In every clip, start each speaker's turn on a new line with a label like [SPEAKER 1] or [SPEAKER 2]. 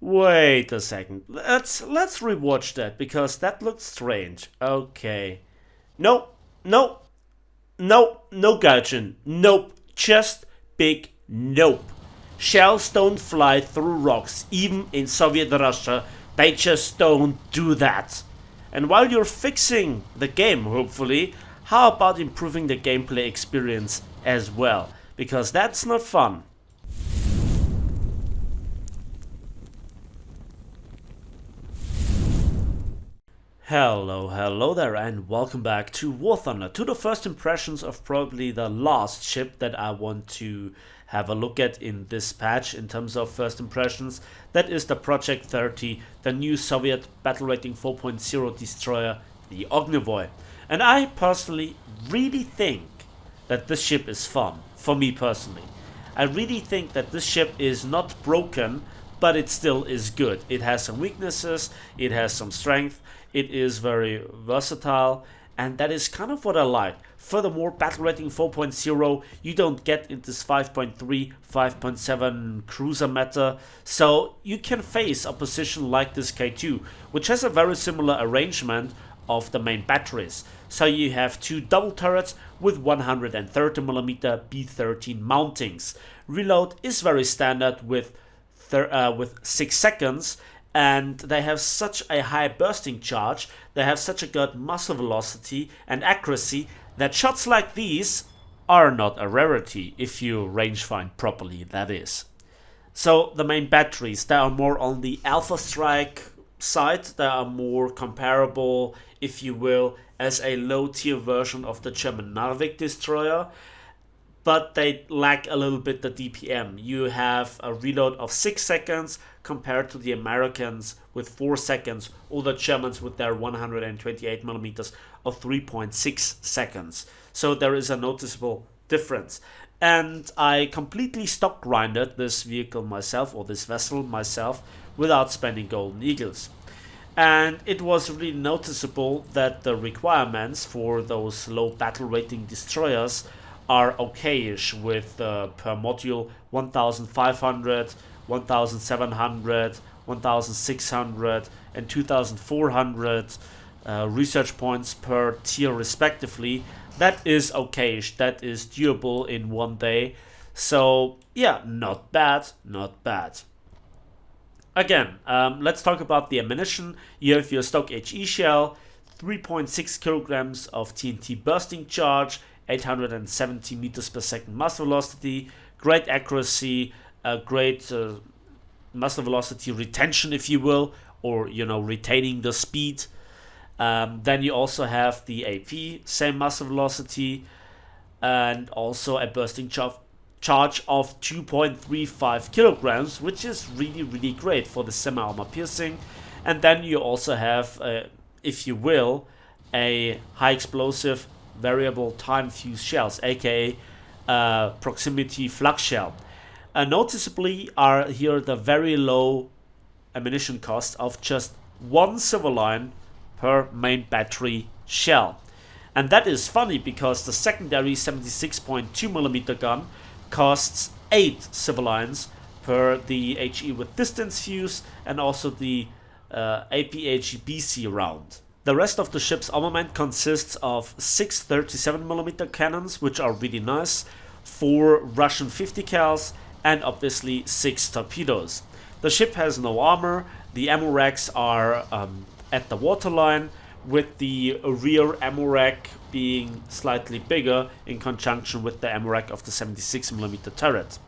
[SPEAKER 1] Wait a second. Let's rewatch that because that looked strange. Okay. No, no, no, Gaijin. Nope. Just big nope. Shells don't fly through rocks, even in Soviet Russia. They just don't do that. And while you're fixing the game, hopefully, how about improving the gameplay experience as well? Because that's not fun. Hello there, and welcome back to War Thunder, to the first impressions of probably the last ship that I want to have a look at in this patch in terms of first impressions. That is the Project 30, the new Soviet battle rating 4.0 destroyer, the Ognevoy. And I personally really think that this ship is fun, for me personally. I really think that this ship is not broken, but it still is good. It has some weaknesses, it has some strength, it is very versatile, and that is kind of what I like. Furthermore, battle rating 4.0, you don't get in this 5.3, 5.7 cruiser meta, so you can face opposition like this K2, which has a very similar arrangement of the main batteries. So you have two double turrets with 130mm B13 mountings. Reload is very standard with 6 seconds, and they have such a high bursting charge, they have such a good muzzle velocity and accuracy that shots like these are not a rarity if you range find properly, that is. So the main batteries, they are more on the Alpha Strike side, they are more comparable, if you will, as a low tier version of the German Narvik destroyer, but they lack a little bit the DPM. You have a reload of 6 seconds compared to the Americans with 4 seconds, or the Germans with their 128mm of 3.6 seconds. So there is a noticeable difference. And I completely stock grinded this vehicle myself, or this vessel myself, without spending golden eagles. And it was really noticeable that the requirements for those low battle rating destroyers are okayish, with per module 1500, 1700, 1600 and 2400 research points per tier respectively. That is okayish, that is doable in one day. So yeah, not bad, not bad. Again, let's talk about the ammunition. You have your stock HE shell, 3.6 kilograms of TNT bursting charge, 870 meters per second muzzle velocity, great accuracy, great muzzle velocity retention, if you will, or retaining the speed. Then you also have the AP, same muzzle velocity, and also a bursting charge of 2.35 kilograms, which is really great for the semi-armor piercing. And then you also have, if you will, a high explosive variable time fuse shells, aka proximity flux shell. Noticeably are here the very low ammunition cost of just 1 silver line per main battery shell. And that is funny because the secondary 76.2mm gun costs 8 silver lines per the HE with distance fuse, and also the APHBC round. The rest of the ship's armament consists of 6 37mm cannons, which are really nice, 4 Russian 50 cals, and obviously 6 torpedoes. The ship has no armor, the ammo racks are at the waterline, with the rear ammo rack being slightly bigger in conjunction with the ammo rack of the 76mm turret.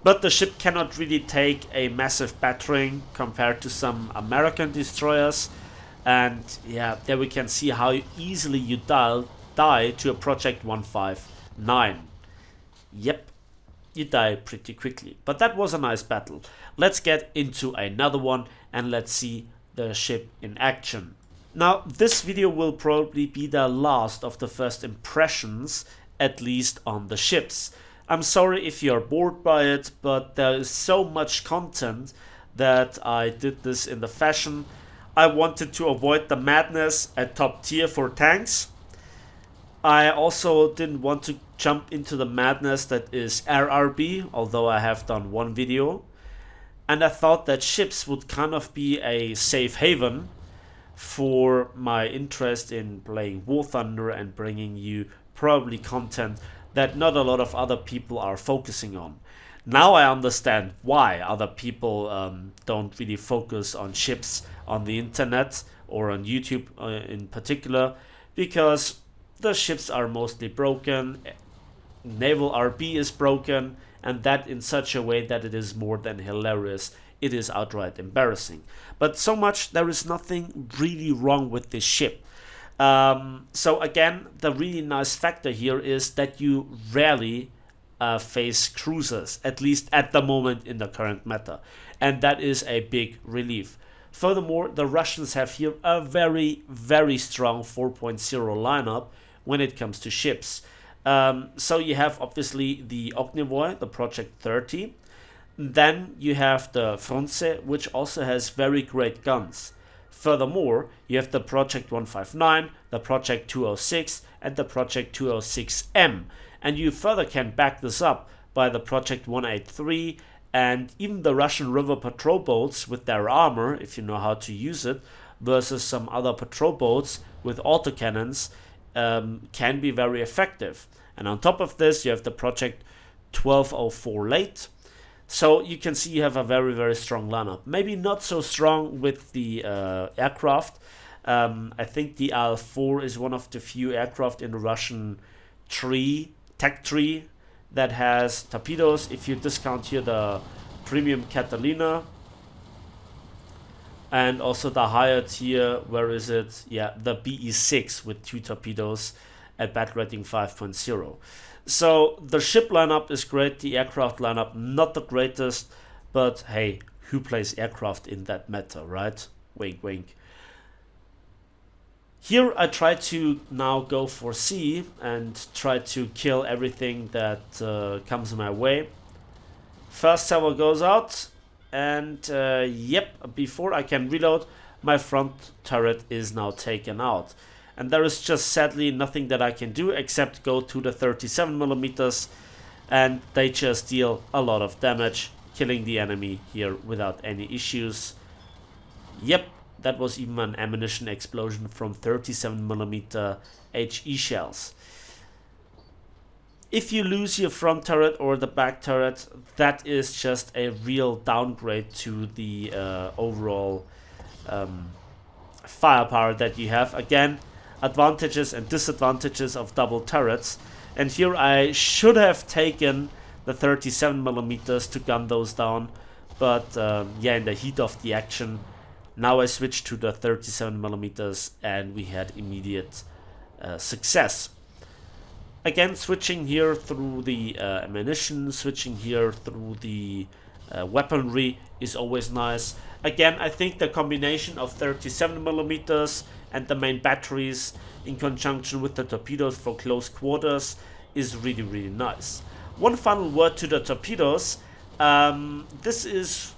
[SPEAKER 1] But the ship cannot really take a massive battering compared to some American destroyers. And yeah, there we can see how easily you die to a Project 159. Yep, you die pretty quickly. But that was a nice battle. Let's get into another one and let's see the ship in action. Now, this video will probably be the last of the first impressions, at least on the ships. I'm sorry if you're bored by it, but there is so much content that I did this in the fashion. I wanted to avoid the madness at top tier for tanks. I also didn't want to jump into the madness that is RRB, although I have done one video. and I thought that ships would kind of be a safe haven for my interest in playing War Thunder and bringing you probably content that not a lot of other people are focusing on. Now I understand why other people don't really focus on ships on the internet or on YouTube in particular, because the ships are mostly broken, naval RB is broken, and that in such a way that it is more than hilarious. It is outright embarrassing. But so much, there is nothing really wrong with this ship. So again, the really nice factor here is that you rarely face cruisers, at least at the moment in the current meta. And that is a big relief. Furthermore, the Russians have here a very, very strong 4.0 lineup when it comes to ships. So you have obviously the Ognevoy, the Pr.30. Then you have the Pr.30, which also has very great guns. Furthermore, you have the Project 159, the Project 206, and the Project 206M. And you further can back this up by the Project 183 and even the Russian river patrol boats with their armor, if you know how to use it, versus some other patrol boats with autocannons, can be very effective. And on top of this, you have the Project 1204 late. So you can see you have a very, very strong lineup. Maybe not so strong with the aircraft. I think the Al-4 is one of the few aircraft in the Russian tech tree that has torpedoes. If you discount here the premium Catalina and also the higher tier, where is it? Yeah, the BE6 with 2 torpedoes at battle rating 5.0. So the ship lineup is great, the aircraft lineup not the greatest, but hey, who plays aircraft in that meta, right? Wink wink. Here I try to now go for C and try to kill everything that comes my way. First server goes out, and yep, before I can reload, my front turret is now taken out. And there is just sadly nothing that I can do except go to the 37mm, and they just deal a lot of damage, killing the enemy here without any issues. Yep, that was even an ammunition explosion from 37mm HE shells. If you lose your front turret or the back turret, that is just a real downgrade to the overall firepower that you have. Again, advantages and disadvantages of double turrets, and here I should have taken the 37mm to gun those down, but yeah, in the heat of the action, now I switched to the 37mm and we had immediate success. Again, switching here through the ammunition, switching here through the weaponry is always nice. Again, I think the combination of 37mm and the main batteries in conjunction with the torpedoes for close quarters is really, really nice. One final word to the torpedoes. This is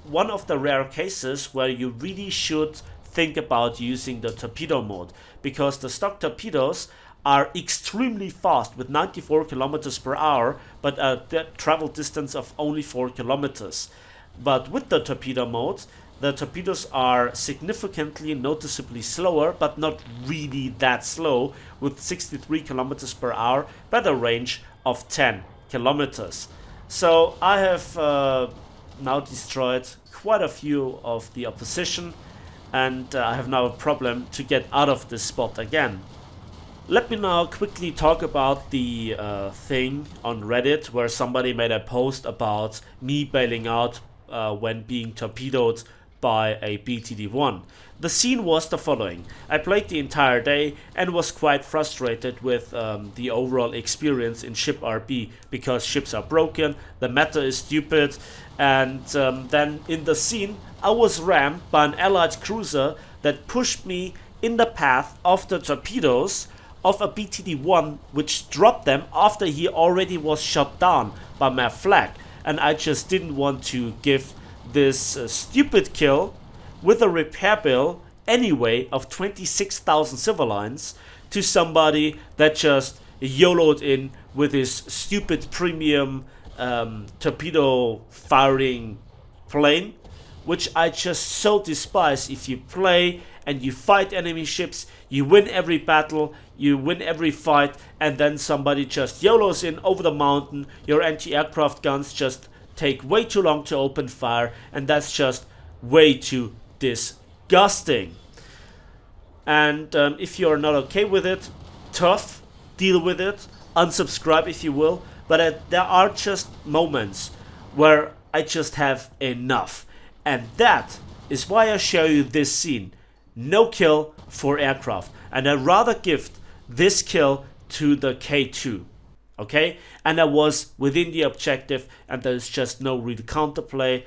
[SPEAKER 1] one of the rare cases where you really should think about using the torpedo mode, because the stock torpedoes are extremely fast with 94 kilometers per hour, but a travel distance of only 4 kilometers. But with the torpedo mode, the torpedoes are significantly noticeably slower, but not really that slow, with 63 kilometers per hour, but a range of 10 kilometers. So I have now destroyed quite a few of the opposition, and I have now a problem to get out of this spot again. Let me now quickly talk about the thing on Reddit where somebody made a post about me bailing out when being torpedoed by a BTD-1. The scene was the following. I played the entire day and was quite frustrated with the overall experience in ship RB, because ships are broken, the meta is stupid, and then in the scene I was rammed by an allied cruiser that pushed me in the path of the torpedoes of a BTD-1, which dropped them after he already was shot down by my flag, and I just didn't want to give this stupid kill with a repair bill anyway of 26,000 silver lines to somebody that just YOLO'd in with his stupid premium torpedo firing plane, which I just so despise. If you play and you fight enemy ships, you win every battle, you win every fight, and then somebody just YOLOs in over the mountain, your anti-aircraft guns just take way too long to open fire, and that's just way too disgusting. And if you're not okay with it, tough, deal with it, unsubscribe if you will, but there are just moments where I just have enough. And that is why I show you this scene. No kill for aircraft. And I'd rather give this kill to the K2. Okay? And I was within the objective, and there's just no real counterplay.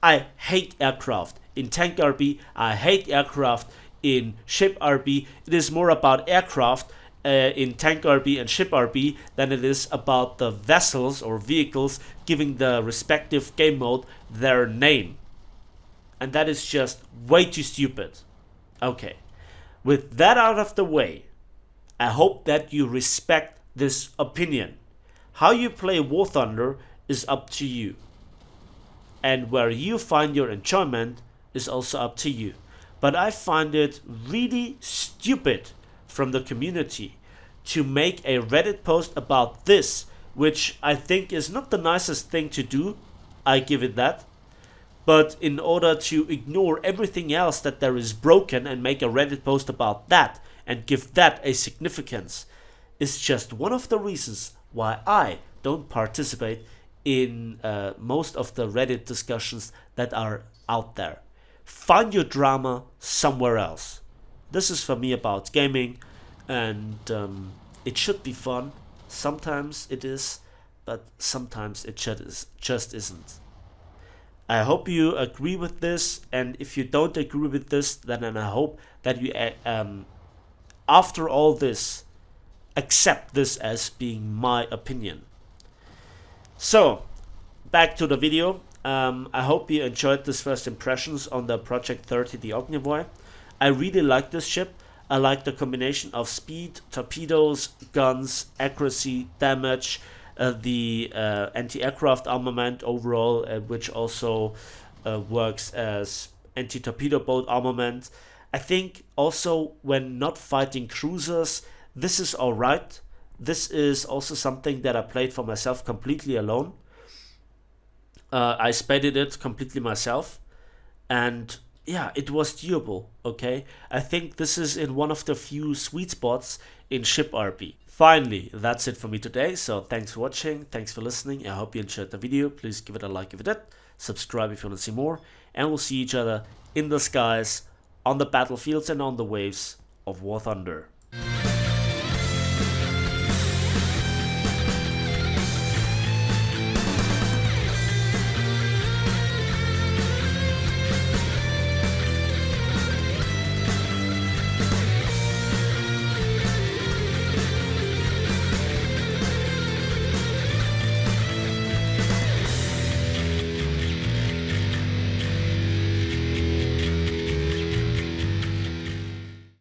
[SPEAKER 1] I hate aircraft in tank RB. I hate aircraft in ship RB. It is more about aircraft in tank RB and ship RB than it is about the vessels or vehicles giving the respective game mode their name. And that is just way too stupid. Okay, with that out of the way, I hope that you respect this opinion. How you play War Thunder is up to you. And where you find your enjoyment is also up to you. But I find it really stupid from the community to make a Reddit post about this, which I think is not the nicest thing to do, I give it that. But in order to ignore everything else that there is broken and make a Reddit post about that and give that a significance is just one of the reasons why I don't participate in most of the Reddit discussions that are out there. Find your drama somewhere else. This is for me about gaming, and it should be fun. Sometimes it is, but sometimes it just isn't. I hope you agree with this, and if you don't agree with this, then I hope that you, after all this, accept this as being my opinion. So, back to the video. I hope you enjoyed this first impressions on the Pr.30 Ognevoy. I really like this ship. I like the combination of speed, torpedoes, guns, accuracy, damage, the anti-aircraft armament overall, which also works as anti-torpedo boat armament. I think also when not fighting cruisers, this is alright. This is also something that I played for myself completely alone. I spaded it completely myself, and yeah, it was doable, okay? I think this is in one of the few sweet spots in ship RP. Finally, that's it for me today, so thanks for watching, thanks for listening, I hope you enjoyed the video. Please give it a like if you did, subscribe if you want to see more, and we'll see each other in the skies, on the battlefields and on the waves of War Thunder.